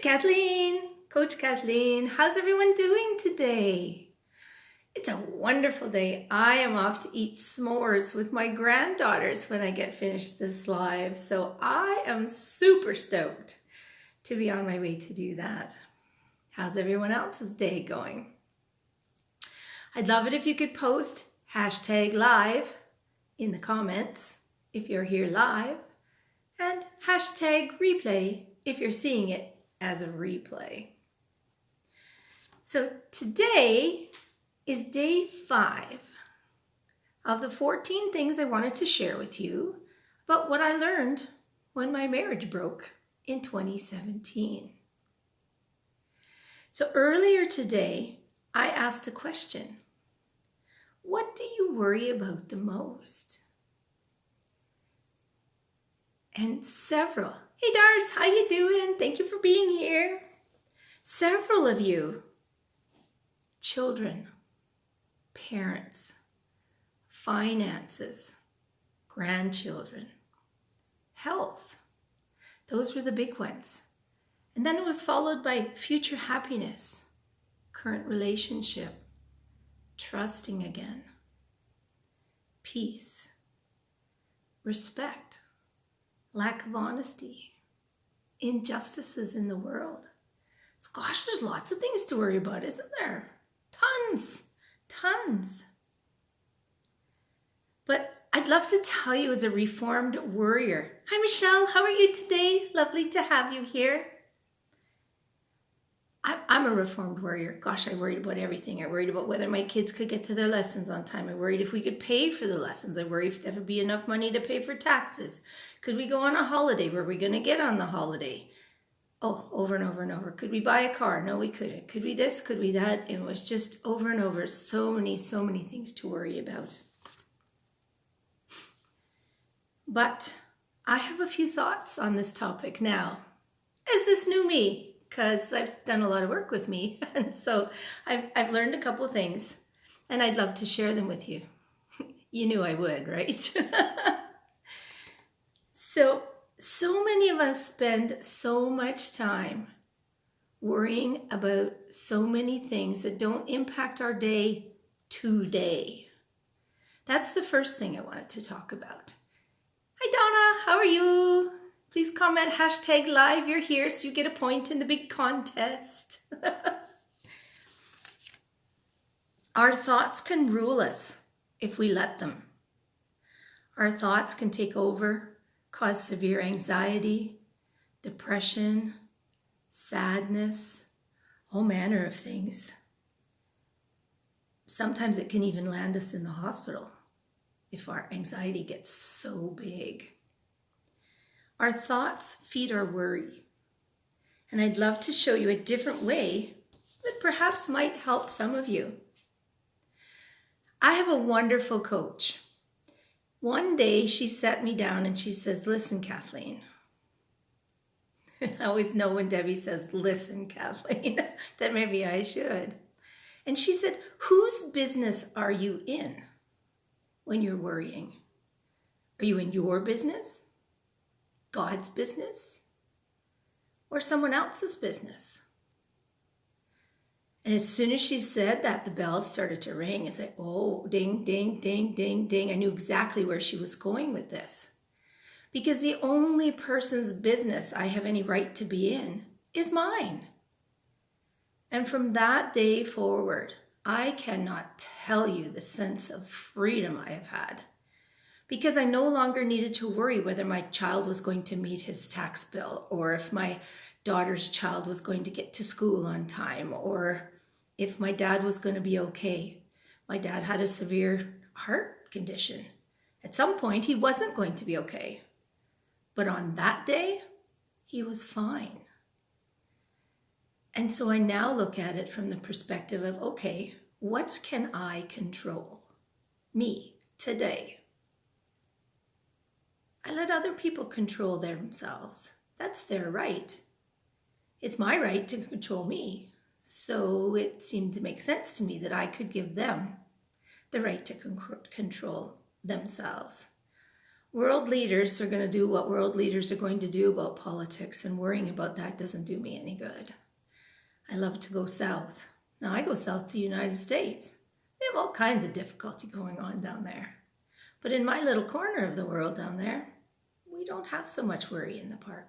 Kathleen, Coach Kathleen. How's everyone doing today? It's a wonderful day. I am off to eat s'mores with my granddaughters when I get finished this live. So I am super stoked to be on my way to do that. How's everyone else's day going? I'd love it if you could post #live in the comments if you're here live, and #replay if you're seeing it as a replay. So today is day 5 of the 14 things I wanted to share with you about what I learned when my marriage broke in 2017. So earlier today, I asked a question. What do you worry about the most? And several, hey Dars, how you doing? Thank you for being here. Several of you, children, parents, finances, grandchildren, health. Those were the big ones. And then it was followed by future happiness, current relationship, trusting again, peace, respect, lack of honesty, injustices in the world. So gosh, there's lots of things to worry about, isn't there? Tons. But I'd love to tell you as a reformed warrior. Hi Michelle, how are you today? Lovely to have you here. I'm a reformed warrior. Gosh, I worried about everything. I worried about whether my kids could get to their lessons on time. I worried if we could pay for the lessons. I worried if there would be enough money to pay for taxes. Could we go on a holiday? Were we going to get on the holiday? Oh, over and over and over. Could we buy a car? No, we couldn't. Could we this? Could we that? It was just over and over. So many things to worry about. But I have a few thoughts on this topic now. Is this new me? Because I've done a lot of work with me. And so I've learned a couple of things and I'd love to share them with you. You knew I would, right? So many of us spend so much time worrying about so many things that don't impact our day today. That's the first thing I wanted to talk about. Hi Donna, how are you? Please comment #live. You're here, so you get a point in the big contest. Our thoughts can rule us if we let them. Our thoughts can take over, cause severe anxiety, depression, sadness, all manner of things. Sometimes it can even land us in the hospital if our anxiety gets so big. Our thoughts feed our worry. And I'd love to show you a different way that perhaps might help some of you. I have a wonderful coach. One day she sat me down and she says, "Listen, Kathleen." I always know when Debbie says, "Listen, Kathleen," that maybe I should. And she said, "Whose business are you in when you're worrying? Are you in your business? God's business, or someone else's business?" And as soon as she said that, the bells started to ring. It's like, oh, ding, ding, ding, ding, ding. I knew exactly where she was going with this. Because the only person's business I have any right to be in is mine. And from that day forward, I cannot tell you the sense of freedom I have had. Because I no longer needed to worry whether my child was going to meet his tax bill, or if my daughter's child was going to get to school on time, or if my dad was going to be okay. My dad had a severe heart condition. At some point, he wasn't going to be okay. But on that day, he was fine. And so I now look at it from the perspective of, okay, what can I control? Me, today. I let other people control themselves. That's their right. It's my right to control me. So it seemed to make sense to me that I could give them the right to control themselves. World leaders are going to do what world leaders are going to do about politics, and worrying about that doesn't do me any good. I love to go south. Now, I go south to the United States. They have all kinds of difficulty going on down there. But in my little corner of the world down there, we don't have so much worry in the park.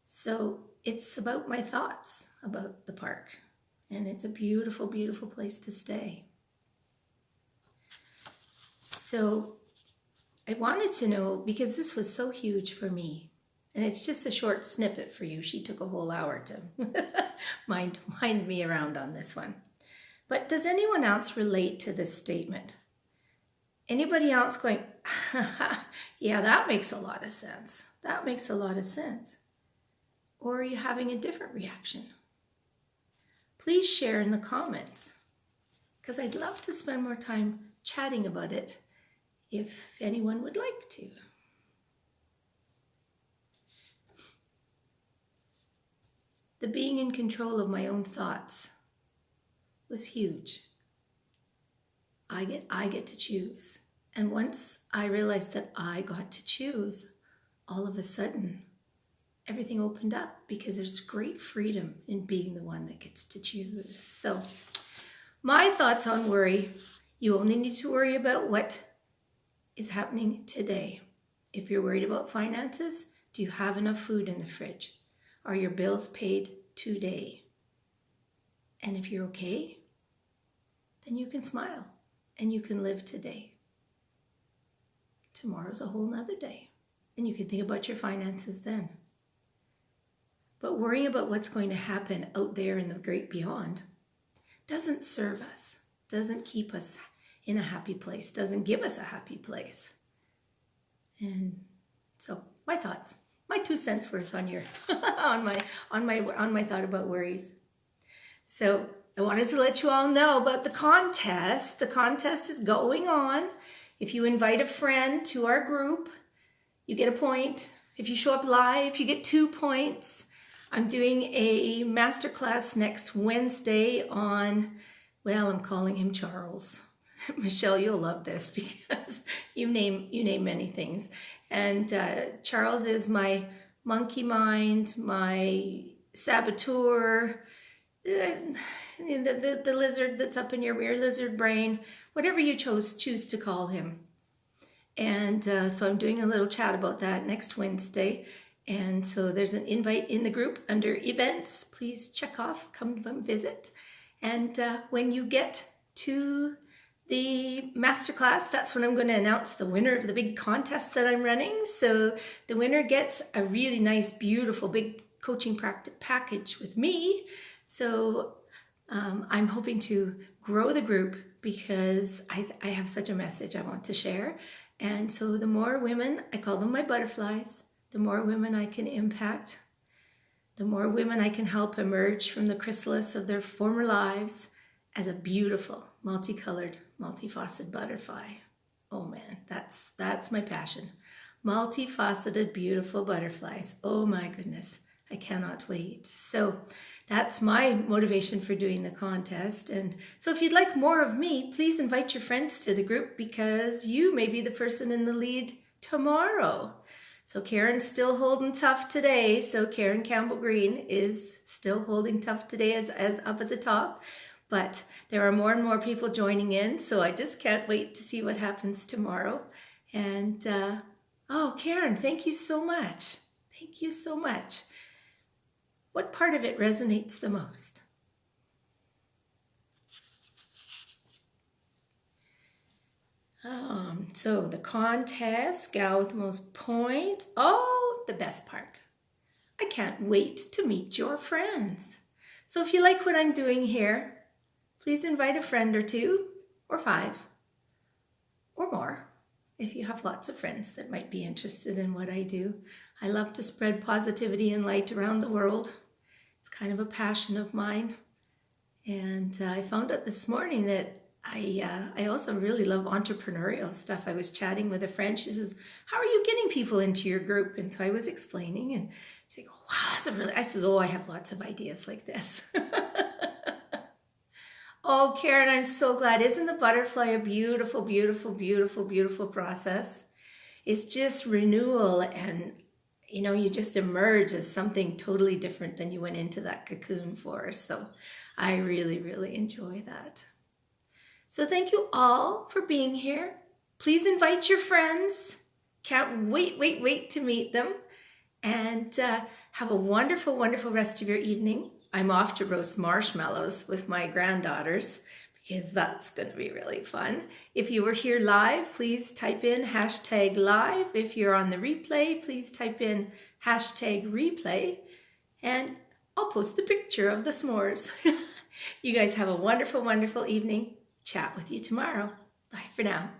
So it's about my thoughts about the park. And it's a beautiful, beautiful place to stay. So I wanted to know, because this was so huge for me, and it's just a short snippet for you. She took a whole hour to mind me around on this one. But does anyone else relate to this statement? Anybody else going, yeah, that makes a lot of sense. That makes a lot of sense. Or are you having a different reaction? Please share in the comments, because I'd love to spend more time chatting about it if anyone would like to. The being in control of my own thoughts was huge. I get to choose. And once I realized that I got to choose, all of a sudden, everything opened up, because there's great freedom in being the one that gets to choose. So my thoughts on worry: you only need to worry about what is happening today. If you're worried about finances, do you have enough food in the fridge? Are your bills paid today? And if you're okay, then you can smile and you can live today. Tomorrow's a whole nother day, and you can think about your finances then. But worrying about what's going to happen out there in the great beyond doesn't serve us, doesn't keep us in a happy place, doesn't give us a happy place. And so my thoughts, my 2 cents worth on your on my thought about worries. So I wanted to let you all know about the contest. The contest is going on. If you invite a friend to our group, you get a point. If you show up live, you get 2 points. I'm doing a masterclass next Wednesday on, well, I'm calling him Charles. Michelle, you'll love this, because you name many things. And Charles is my monkey mind, my saboteur, the lizard that's up in your rear, lizard brain, whatever you choose to call him. And so I'm doing a little chat about that next Wednesday. And so there's an invite in the group under events. Please check off, come visit. And when you get to the masterclass, that's when I'm going to announce the winner of the big contest that I'm running. So the winner gets a really nice, beautiful, big coaching practice package with me. So I'm hoping to grow the group, because I have such a message I want to share. And so the more women, I call them my butterflies, the more women I can impact, the more women I can help emerge from the chrysalis of their former lives as a beautiful, multicolored, multifaceted butterfly. Oh man, that's my passion. Multifaceted, beautiful butterflies. Oh my goodness, I cannot wait. So that's my motivation for doing the contest. And so if you'd like more of me, please invite your friends to the group, because you may be the person in the lead tomorrow. So Karen's still holding tough today. So Karen Campbell Green is still holding tough today as up at the top. But there are more and more people joining in. So I just can't wait to see what happens tomorrow. And, oh, Karen, thank you so much. Thank you so much. What part of it resonates the most? So the contest, gal with the most points. Oh, the best part. I can't wait to meet your friends. So if you like what I'm doing here, please invite a friend or 2 or 5 or more, if you have lots of friends that might be interested in what I do. I love to spread positivity and light around the world. It's kind of a passion of mine. And I found out this morning that I also really love entrepreneurial stuff. I was chatting with a friend. She says, how are you getting people into your group? And so I was explaining, and she's like, wow, that's a really, I says, oh, I have lots of ideas like this. Oh, Karen, I'm so glad. Isn't the butterfly a beautiful, beautiful, beautiful, beautiful process? it's just renewal, and you just emerge as something totally different than you went into that cocoon for. So I really, really enjoy that. So thank you all for being here. Please invite your friends. Can't wait to meet them. And have a wonderful, wonderful rest of your evening. I'm off to roast marshmallows with my granddaughters because that's going to be really fun. If you were here live, please type in #live. If you're on the replay, please type in #replay. And I'll post a picture of the s'mores. You guys have a wonderful, wonderful evening. Chat with you tomorrow. Bye for now.